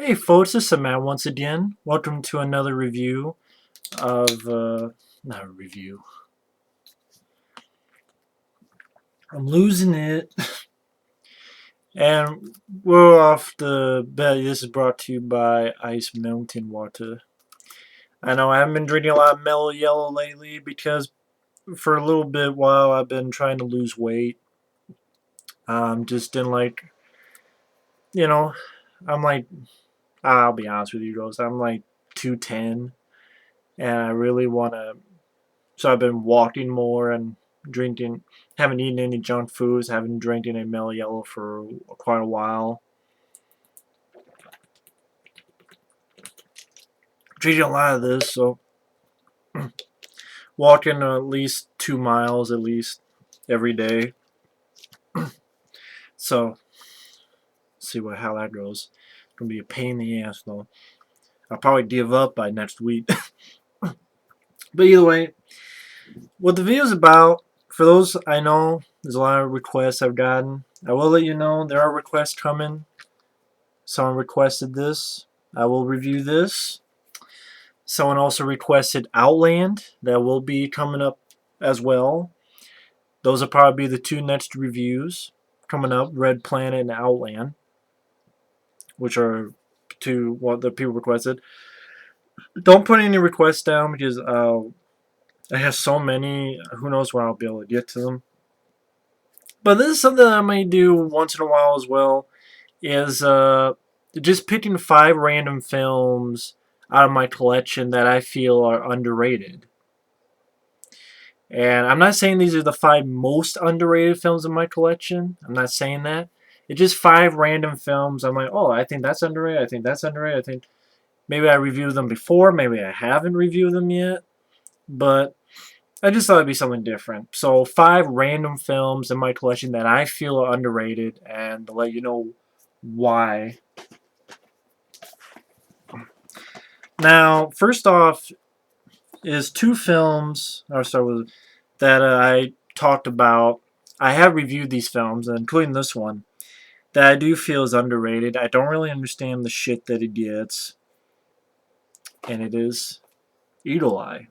Hey folks, this is Matt once again. Welcome to another review of, not a review. I'm losing it. And we're off the bat. This is brought to you by Ice Mountain Water. I know I haven't been drinking a lot of Mellow Yellow lately because for a little bit while I've been trying to lose weight. Just didn't like, you know, I'm like, I'll be honest with you guys, I'm like 210 and I really want to. So I've been walking more and drinking. Haven't eaten any junk foods. Haven't drinking a Mellow Yellow for quite a while. Drinking a lot of this, so walking at least 2 miles at least every day. So see how that goes. It's gonna be a pain in the ass though. I'll probably give up by next week. But either way, what the video is about, for those I know, there's a lot of requests I've gotten. I will let you know there are requests coming. Someone requested this. I will review this. Someone also requested Outland. That will be coming up as well. Those will probably be the two next reviews coming up, Red Planet and Outland, which are two what the people requested. Don't put any requests down because I have so many. Who knows when I'll be able to get to them. But this is something I might do once in a while as well. Is just picking 5 random films out of my collection that I feel are underrated. And I'm not saying these are the 5 most underrated films in my collection. I'm not saying that. It's just 5 random films. I'm like, oh, I think that's underrated. I think that's underrated. I think maybe I reviewed them before. Maybe I haven't reviewed them yet. But I just thought it'd be something different. So 5 random films in my collection that I feel are underrated, and to let you know why. Now, first off, is 2 films. I'll start with that I talked about. I have reviewed these films, including this one, that I do feel is underrated. I don't really understand the shit that it gets, and it is Eagle Eye.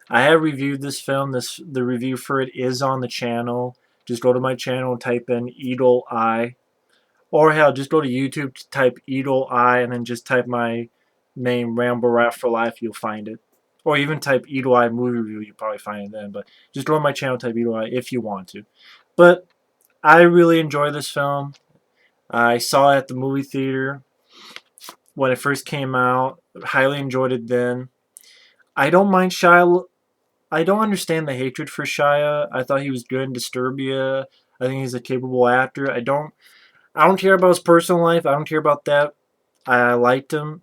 I have reviewed this film. The review for it is on the channel. Just go to my channel and type in Eagle Eye, or hell, just go to YouTube, type Eagle Eye, and then just type my name, Rambo Rat for Life. You'll find it. Or even type Eagle Eye movie review, you'll probably find it then. But just go on my channel, type Eagle Eye if you want to. But I really enjoy this film. I saw it at the movie theater when it first came out. Highly enjoyed it then. I don't mind Shia. I don't understand the hatred for Shia. I thought he was good in Disturbia. I think he's a capable actor. I don't care about his personal life. I don't care about that. I liked him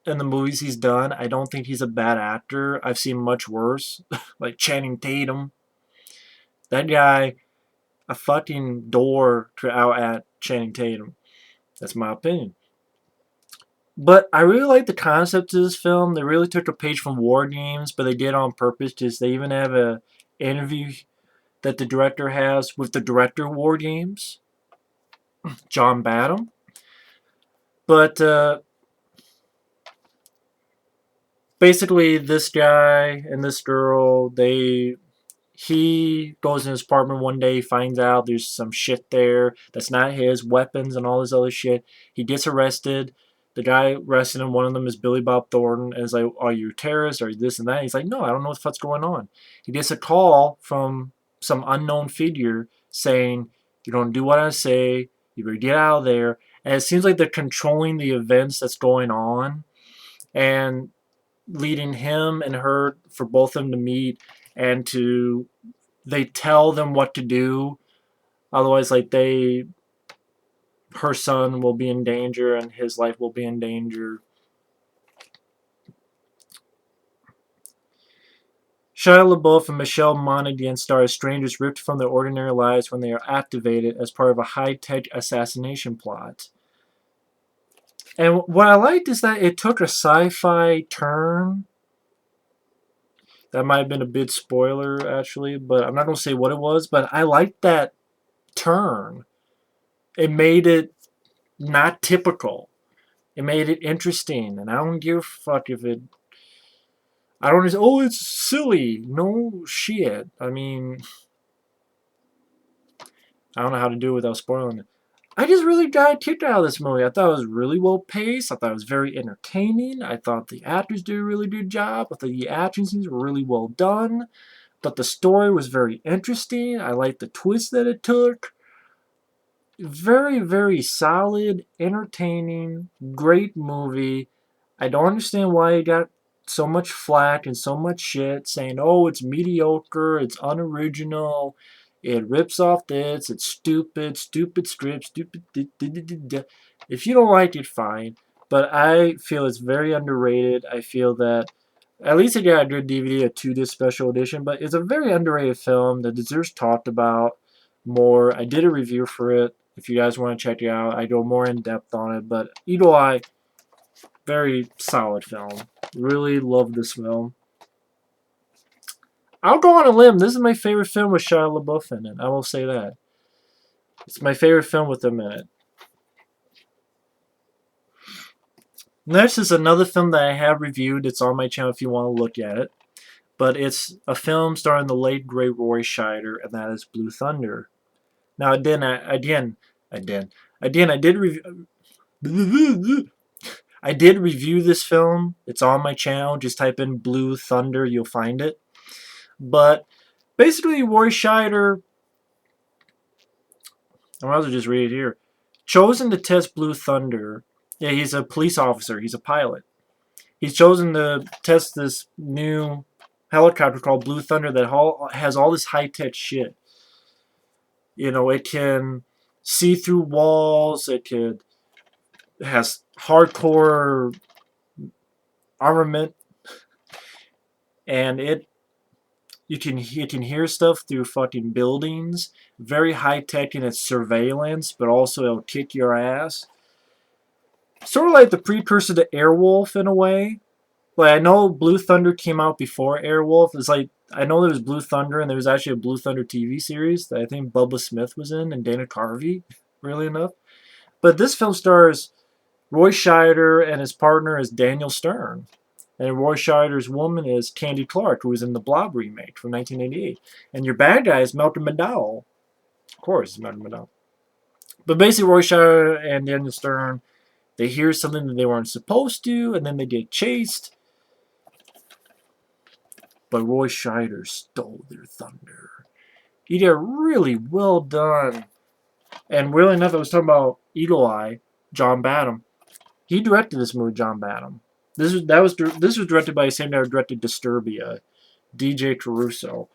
in the movies he's done. I don't think he's a bad actor. I've seen much worse, like Channing Tatum. That guy, a fucking door to out at Channing Tatum. That's my opinion. But I really like the concept of this film. They really took a page from War Games, but they did on purpose. Just they even have a interview that the director has with the director of War Games, John Badham. But basically, this guy and this girl, he goes in his apartment one day, finds out there's some shit there that's not his, weapons and all this other shit. He gets arrested. The guy arrested him, one of them is Billy Bob Thornton, and is like, are you a terrorist, or this and that? He's like, no, I don't know what the fuck's going on. He gets a call from some unknown figure saying, you don't do what I say, you better get out of there. And it seems like they're controlling the events that's going on, and leading him and her, for both of them to meet, and they tell them what to do. Otherwise, like her son will be in danger and his life will be in danger. Shia LaBeouf and Michelle Monaghan star as strangers ripped from their ordinary lives when they are activated as part of a high-tech assassination plot. And what I liked is that it took a sci-fi turn. That might have been a big spoiler, actually, but I'm not going to say what it was, but I liked that turn. It made it not typical. It made it interesting, and I don't give a fuck if it. I don't just, oh, it's silly. No shit. I mean, I don't know how to do it without spoiling it. I just really got kicked out of this movie. I thought it was really well paced. I thought it was very entertaining. I thought the actors did a really good job. I thought the action scenes were really well done. I thought the story was very interesting. I liked the twist that it took. Very, very solid, entertaining, great movie. I don't understand why it got so much flack and so much shit saying, oh, it's mediocre, it's unoriginal, it rips off this, it's stupid, stupid script, stupid. If you don't like it, fine. But I feel it's very underrated. I feel that at least it got a good DVD, a 2-disc special edition, but it's a very underrated film that deserves talked about more. I did a review for it. If you guys want to check it out, I go more in depth on it. But Eagle Eye, very solid film. Really love this film. I'll go on a limb. This is my favorite film with Shia LaBeouf in it. I will say that. It's my favorite film with him in it. Next is another film that I have reviewed. It's on my channel if you want to look at it. But it's a film starring the late great Roy Scheider, and that is Blue Thunder. Now, I did review. I did review this film. It's on my channel. Just type in Blue Thunder, you'll find it. But basically, Roy Scheider, I might as well just read it here, chosen to test Blue Thunder. Yeah, he's a police officer. He's a pilot. He's chosen to test this new helicopter called Blue Thunder that has all this high-tech shit. You know, it can see through walls. It has hardcore armament, and you can hear stuff through fucking buildings. Very high tech in its surveillance, but also it'll kick your ass. Sort of like the precursor to Airwolf in a way. Like, I know Blue Thunder came out before Airwolf. It's like, I know there was Blue Thunder, and there was actually a Blue Thunder TV series that I think Bubba Smith was in, and Dana Carvey, really enough. But this film stars Roy Scheider, and his partner is Daniel Stern. And Roy Scheider's woman is Candy Clark, who was in the Blob remake from 1988. And your bad guy is Malcolm McDowell. Of course, it's Malcolm McDowell. But basically, Roy Scheider and Daniel Stern, they hear something that they weren't supposed to, and then they get chased. But Roy Scheider stole their thunder. He did really well done. And really enough, I was talking about Eagle Eye, John Badham. He directed this movie, John Badham. This was directed by the same guy who directed Disturbia, DJ Caruso.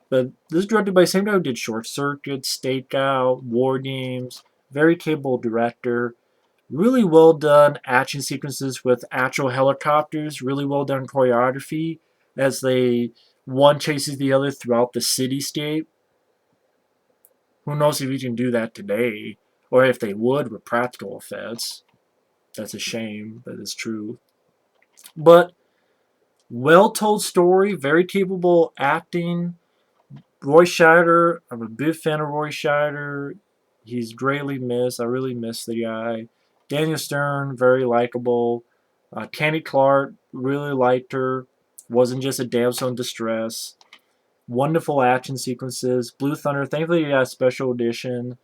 But this is directed by the same guy who did Short Circuit, Stakeout, War Games. Very capable director. Really well done action sequences with actual helicopters. Really well done choreography as one chases the other throughout the cityscape. Who knows if you can do that today, or if they would with practical effects. That's a shame, but it's true. But well-told story, very capable acting. Roy Scheider, I'm a big fan of Roy Scheider. He's greatly missed. I really miss the guy. Daniel Stern, very likable. Candy Clark, really liked her. Wasn't just a damsel in distress. Wonderful action sequences. Blue Thunder, thankfully you got a special edition.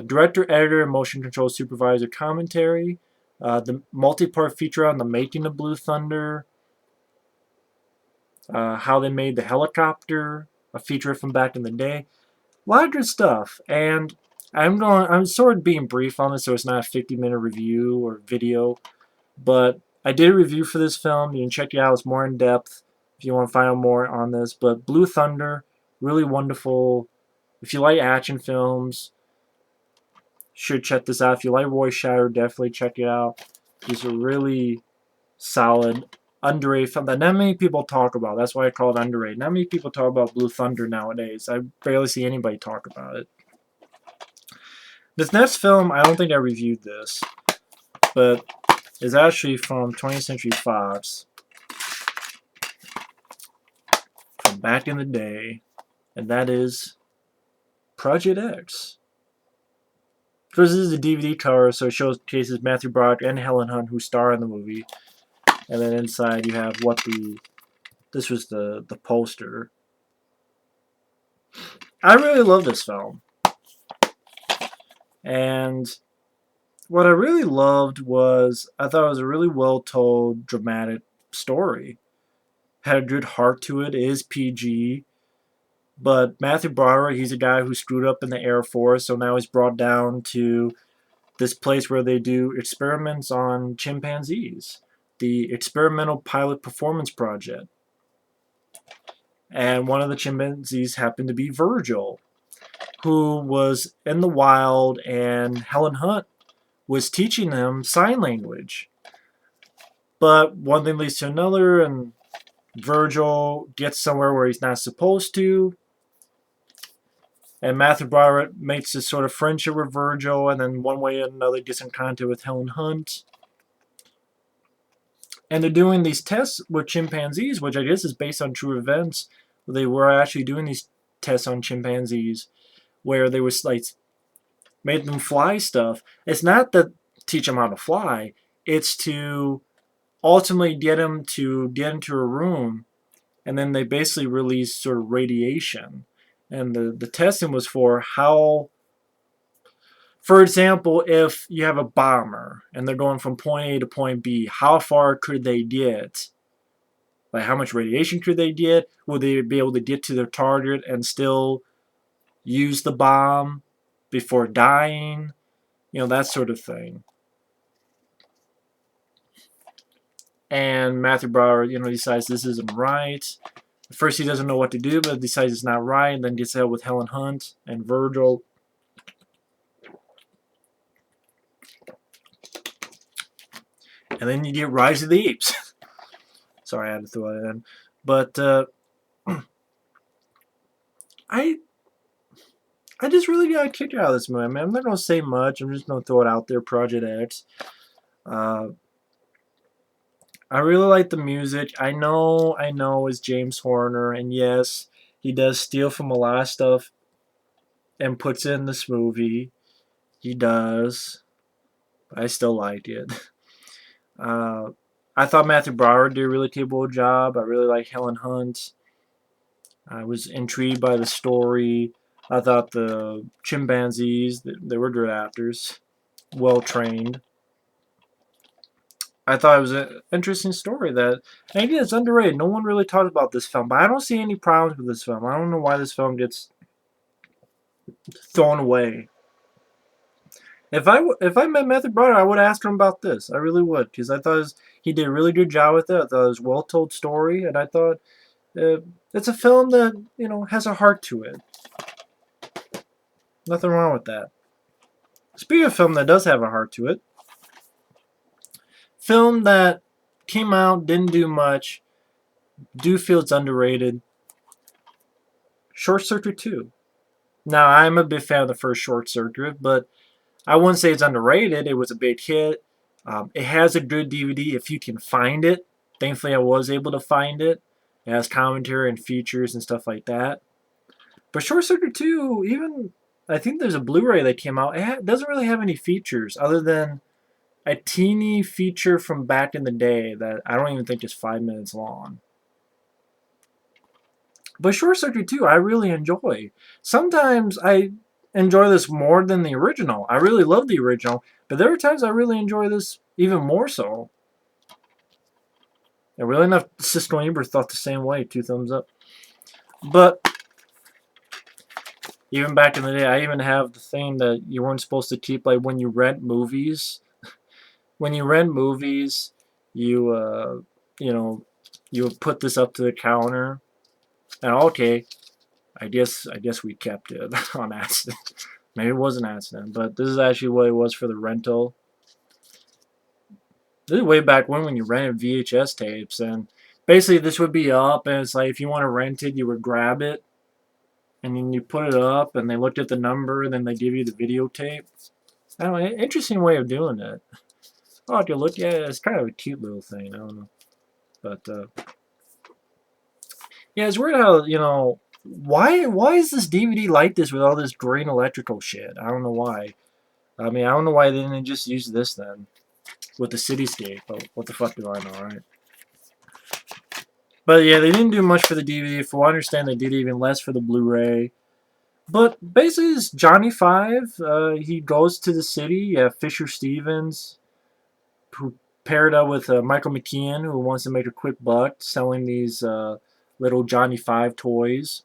Director, editor, motion control supervisor, commentary. The multi-part feature on the making of Blue Thunder. How they made the helicopter. A feature from back in the day. A lot of good stuff. And I'm sort of being brief on this, so it's not a 50-minute review or video. But I did a review for this film. You can check it out. It's more in depth if you want to find out more on this. But Blue Thunder, really wonderful. If you like action films, should check this out. If you like Roy Scheider, definitely check it out. He's a really solid, underrated film that not many people talk about. That's why I call it underrated. Not many people talk about Blue Thunder nowadays. I barely see anybody talk about it. This next film, I don't think I reviewed this, but it's actually from 20th Century Fox, from back in the day, and that is Project X. This is the DVD cover, so it showcases Matthew Broderick and Helen Hunt, who star in the movie. And then inside you have what the this was the poster. I really love this film, and what I really loved was I thought it was a really well told, dramatic story. Had a good heart to it. It is PG, but Matthew Broderick, he's a guy who screwed up in the Air Force, so now he's brought down to this place where they do experiments on chimpanzees, the Experimental Pilot Performance Project. And one of the chimpanzees happened to be Virgil, who was in the wild, and Helen Hunt was teaching him sign language. But one thing leads to another, and Virgil gets somewhere where he's not supposed to. And Matthew Broderick makes this sort of friendship with Virgil, and then one way or another gets in contact with Helen Hunt. And they're doing these tests with chimpanzees, which I guess is based on true events. They were actually doing these tests on chimpanzees, where they was like made them fly stuff. It's not to teach them how to fly; it's to ultimately get them to get into a room, and then they basically release sort of radiation. And the testing was for how, for example, if you have a bomber and they're going from point A to point B, how far could they get? Like, how much radiation could they get? Will they be able to get to their target and still use the bomb before dying? You know, that sort of thing. And Matthew Broderick, decides this isn't right. At first he doesn't know what to do, but decides it's not right, and then gets out with Helen Hunt and Virgil. And then you get Rise of the Apes. Sorry, I had to throw that in. But I just really got a kick out of this movie. I mean, I'm not going to say much. I'm just going to throw it out there, Project X. I really like the music. I know it's James Horner, and yes, he does steal from a lot of stuff and puts it in this movie. He does. I still liked it. I thought Matthew Broderick did a really capable job. I really like Helen Hunt. I was intrigued by the story. I thought the chimpanzees, they were good actors, well trained. I thought it was an interesting story that, and again, it's underrated. No one really talked about this film, but I don't see any problems with this film. I don't know why this film gets thrown away. If I met Matthew Broderick, I would ask him about this. I really would, because I thought he did a really good job with it. I thought it was a well-told story, and I thought it's a film that has a heart to it. Nothing wrong with that. Speaking of a film that does have a heart to it, film that came out, didn't do much, do feel it's underrated. Short Circuit 2. Now, I'm a big fan of the first Short Circuit, but I wouldn't say it's underrated. It was a big hit. It has a good DVD if you can find it. Thankfully, I was able to find it. It has commentary and features and stuff like that. But Short Circuit 2, even, I think there's a Blu-ray that came out. It doesn't really have any features other than a teeny feature from back in the day that I don't even think is 5 minutes long. But Short Circuit 2, I really enjoy. Sometimes I enjoy this more than the original. I really love the original, but there are times I really enjoy this even more so. And really enough, Cisco and Ebert thought the same way. 2 thumbs up. But even back in the day, I even have the thing that you weren't supposed to keep, like when you rent movies. When you rent movies, you you put this up to the counter, and okay, I guess we kept it on accident. Maybe it was an accident, but this is actually what it was for the rental. This is way back when you rented VHS tapes, and basically this would be up, and it's like if you want to rent it, you would grab it, and then you put it up, and they looked at the number, and then they give you the videotape. I don't know, interesting way of doing it. I'll have to look at it. It's kind of a cute little thing. I don't know. But, yeah, it's weird how, why is this DVD like this with all this green electrical shit? I don't know why. I mean, I don't know why they didn't just use this then with the cityscape. But what the fuck do I know, right? But yeah, they didn't do much for the DVD. For what I understand, they did even less for the Blu-ray. But basically, it's Johnny Five. He goes to the city. You have Fisher Stevens, who paired up with Michael McKean, who wants to make a quick buck selling these little Johnny Five toys.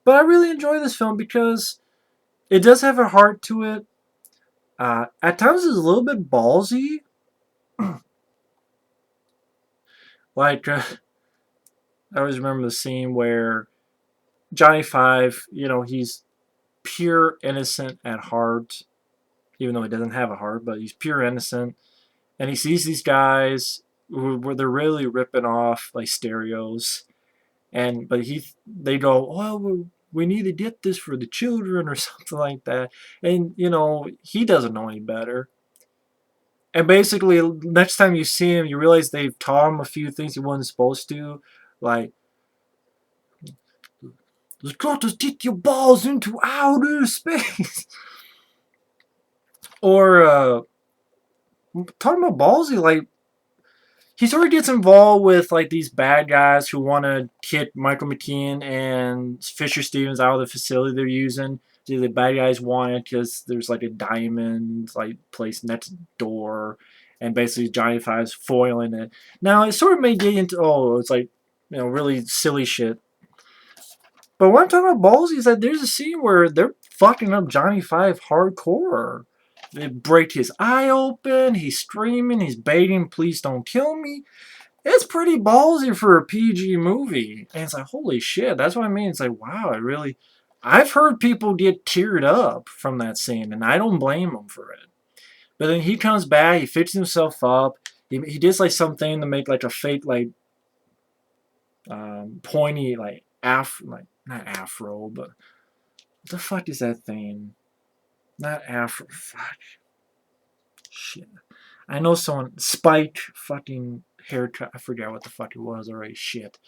But I really enjoy this film because it does have a heart to it. At times, it's a little bit ballsy. Like, I always remember the scene where Johnny Five, he's pure innocent at heart, even though he doesn't have a heart, but he's pure innocent. And he sees these guys where they're really ripping off like stereos, but they go, oh, we need to get this for the children or something like that, and he doesn't know any better. And basically, next time you see him, you realize they've taught him a few things he wasn't supposed to, like, "Let's got to stick your balls into outer space," or talking about ballsy, like he sort of gets involved with like these bad guys who want to kick Michael McKean and Fisher Stevens out of the facility they're using. The bad guys want it because there's like a diamond like place next door, and basically Johnny Five's foiling it. Now it sort of may get into it's like really silly shit. But what I'm talking about ballsy is that there's a scene where they're fucking up Johnny Five hardcore. They break his eye open. He's screaming. He's begging, "Please don't kill me." It's pretty ballsy for a PG movie. And it's like, holy shit. That's what I mean. It's like, wow, I've heard people get teared up from that scene, and I don't blame them for it. But then he comes back. He fixes himself up. He does like something to make like a fake like pointy like like not afro, but what the fuck is that thing? Not afro. Fuck. Shit. I know someone spiked fucking haircut. I forgot what the fuck it was already. Shit.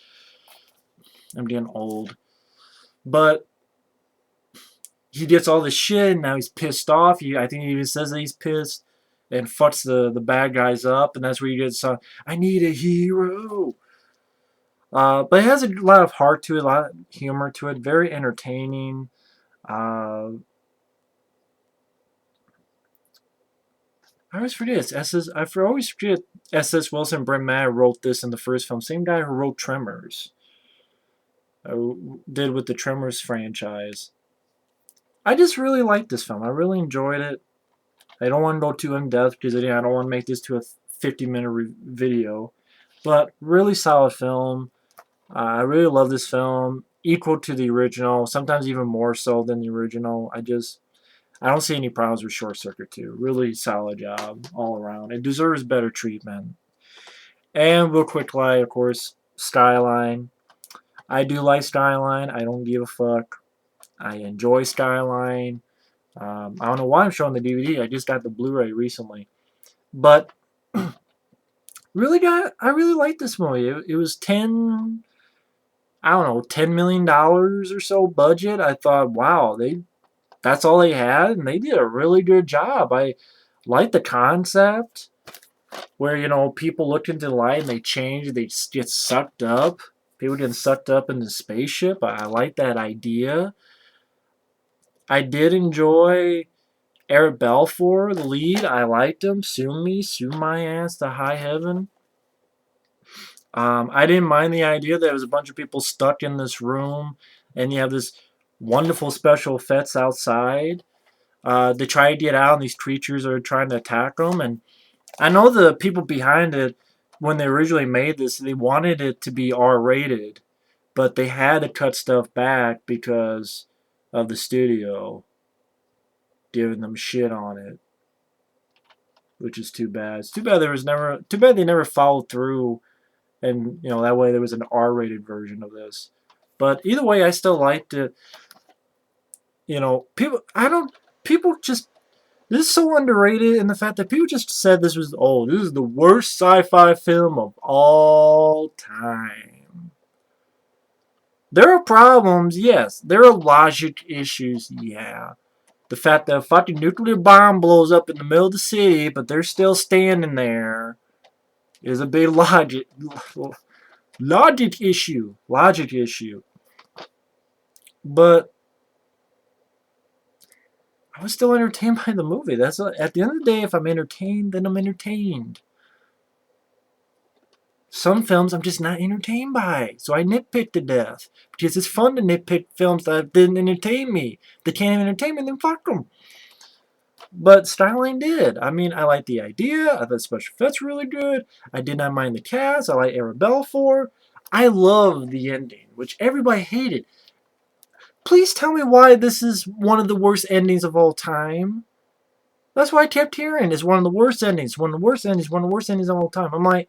I'm getting old. But he gets all this shit, and now he's pissed off. I think he even says that he's pissed and fucks the bad guys up, and that's where you get some, I need a hero. But it has a lot of heart to it, a lot of humor to it, very entertaining. I always forget I always forget S.S. Wilson. Brent Maher wrote this in the first film. Same guy who wrote Tremors. Did with the Tremors franchise. I just really liked this film. I really enjoyed it. I don't want to go too in depth because again, I don't want to make this to a 50-minute video. But really solid film. I really love this film. Equal to the original. Sometimes even more so than the original. I don't see any problems with Short Circuit 2. Really solid job all around. It deserves better treatment. And real quick, of course, Skyline. I do like Skyline. I don't give a fuck. I enjoy Skyline. I don't know why I'm showing the DVD. I just got the Blu-ray recently. But I really liked this movie. It was $10 million or so budget. I thought, wow, that's all they had, and they did a really good job. I like the concept where, people look into the light and they change, they get sucked up. People getting sucked up in the spaceship. I like that idea. I did enjoy Eric Balfour, the lead. I liked him. Sue my ass to high heaven. I didn't mind the idea that there was a bunch of people stuck in this room, and you have this wonderful special effects outside. They try to get out, and these creatures are trying to attack them. And I know the people behind it, when they originally made this, they wanted it to be R-rated, but they had to cut stuff back because of the studio giving them shit on it, which is too bad. It's too bad too bad they never followed through, and that way there was an R-rated version of this. But either way, I still liked it. People just, this is so underrated in the fact that people just said this is the worst sci-fi film of all time. There are problems, yes. There are logic issues, yeah. The fact that a fucking nuclear bomb blows up in the middle of the city, but they're still standing there, is a big logic issue. Logic issue. But I was still entertained by the movie. At the end of the day, if I'm entertained, then I'm entertained. Some films I'm just not entertained by, so I nitpick to death. Because it's fun to nitpick films that didn't entertain me. If they can't even entertain me, then fuck them. But Skyline did. I mean, I like the idea. I thought the special effects were really good. I did not mind the cast. I like Aaron Belfour. I love the ending, which everybody hated. Please tell me why this is one of the worst endings of all time. That's why I kept hearing it's one of the worst endings, one of the worst endings, one of the worst endings of all time. I'm like,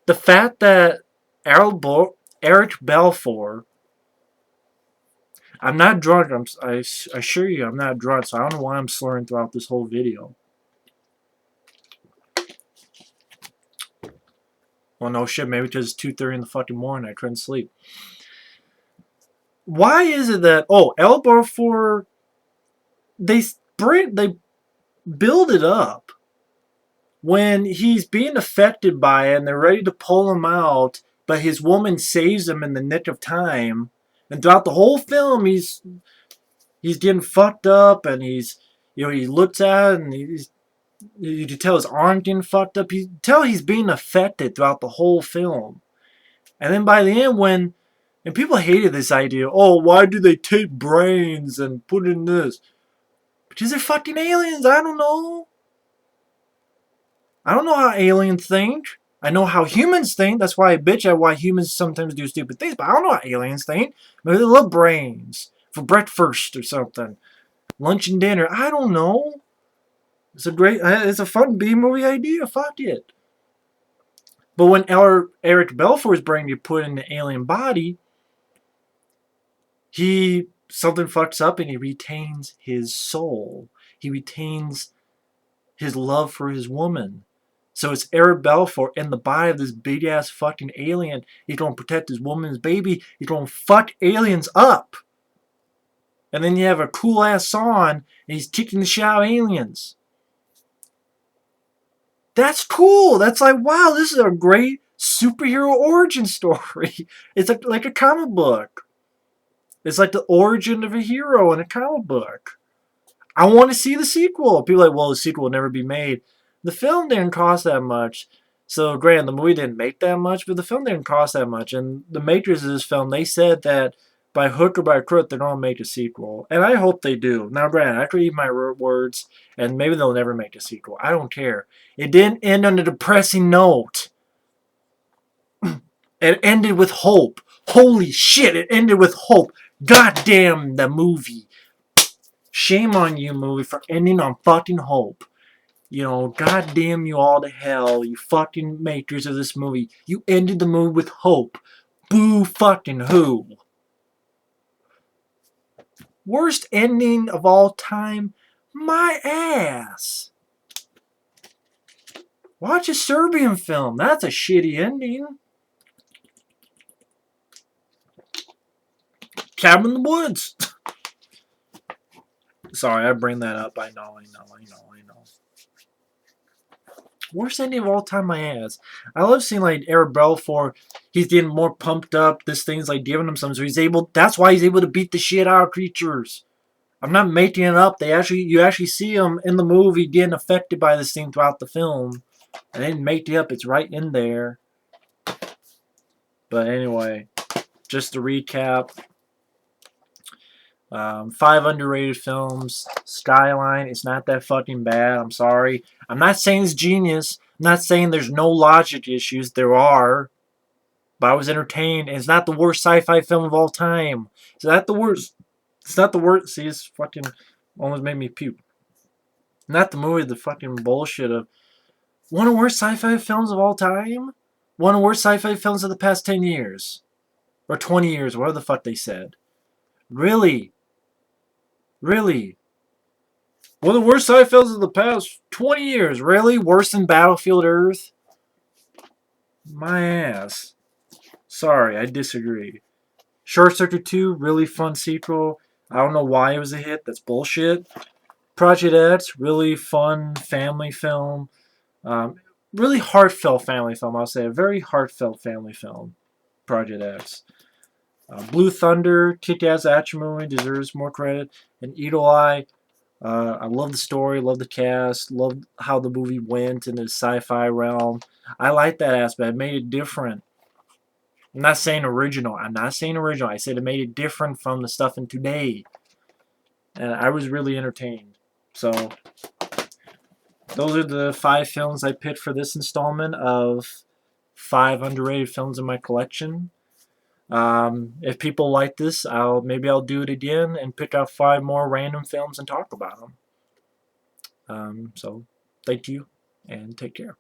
the fact that Eric Balfour, I'm not drunk, I assure you I'm not drunk, so I don't know why I'm slurring throughout this whole video. Well, no shit, maybe because it's 2:30 in the fucking morning, I couldn't sleep. Why is it that, El Balfour, they build it up when he's being affected by it and they're ready to pull him out, but his woman saves him in the nick of time. And throughout the whole film, he's getting fucked up, and he looks at it, and you can tell his arm getting fucked up. You can tell he's being affected throughout the whole film. And then by the end, and people hated this idea, why do they take brains and put in this? Because they're fucking aliens, I don't know. I don't know how aliens think. I know how humans think. That's why I bitch at why humans sometimes do stupid things. But I don't know how aliens think. Maybe they love brains for breakfast or something. Lunch and dinner. I don't know. It's a fun B-movie idea. Fuck it. But when Eric Belfour's brain gets put in the alien body, something fucks up and he retains his soul. He retains his love for his woman. So it's Eric Balfour in the body of this big-ass fucking alien. He's going to protect his woman's baby. He's going to fuck aliens up. And then you have a cool-ass song, and he's kicking the shit out of aliens. That's cool. That's like, wow, this is a great superhero origin story. It's like a comic book. It's like the origin of a hero in a comic book. I want to see the sequel. People are like, well, the sequel will never be made. The film didn't cost that much. So, granted, the movie didn't make that much, but the film didn't cost that much. And the makers of this film, they said that by hook or by crook, they're going to make a sequel. And I hope they do. Now, granted, I could eat my words, and maybe they'll never make a sequel. I don't care. It didn't end on a depressing note. It ended with hope. Holy shit, it ended with hope. Goddamn the movie. Shame on you, movie, for ending on fucking hope. Goddamn you all to hell, you fucking makers of this movie. You ended the movie with hope. Boo fucking who? Worst ending of all time? My ass. Watch a Serbian film. That's a shitty ending. Cabin in the Woods. Sorry, I bring that up. I know. Worst ending of all time, my ass. I love seeing Eric Balfour. He's getting more pumped up. This thing's giving him something. So that's why he's able to beat the shit out of creatures. I'm not making it up. You actually see him in the movie getting affected by this thing throughout the film. I didn't make it up. It's right in there. But anyway, just to recap. 5 underrated films. Skyline, it's not that fucking bad. I'm sorry. I'm not saying it's genius. I'm not saying there's no logic issues. There are. But I was entertained. And it's not the worst sci-fi film of all time. It's not the worst. It's not the worst. See, it's fucking almost made me puke. Not the movie, the fucking bullshit of one of the worst sci-fi films of all time? One of the worst sci-fi films of the past 10 years. Or 20 years, whatever the fuck they said. Really? Really? One of the worst sci-fi films of the past 20 years. Really? Worse than Battlefield Earth? My ass. Sorry, I disagree. Short Circuit 2, really fun sequel. I don't know why it was a hit. That's bullshit. Project X, really fun family film. Um, really heartfelt family film, I'll say. A very heartfelt family film. Project X. Blue Thunder, kick-ass action movie, deserves more credit. And Eagle Eye, I love the story, love the cast, love how the movie went in the sci-fi realm. I like that aspect. It made it different. I'm not saying original. I'm not saying original. I said it made it different from the stuff in today. And I was really entertained. So, those are the 5 films I picked for this installment of 5 underrated films in my collection. If people like this, maybe I'll do it again and pick out 5 more random films and talk about them. So, thank you and take care.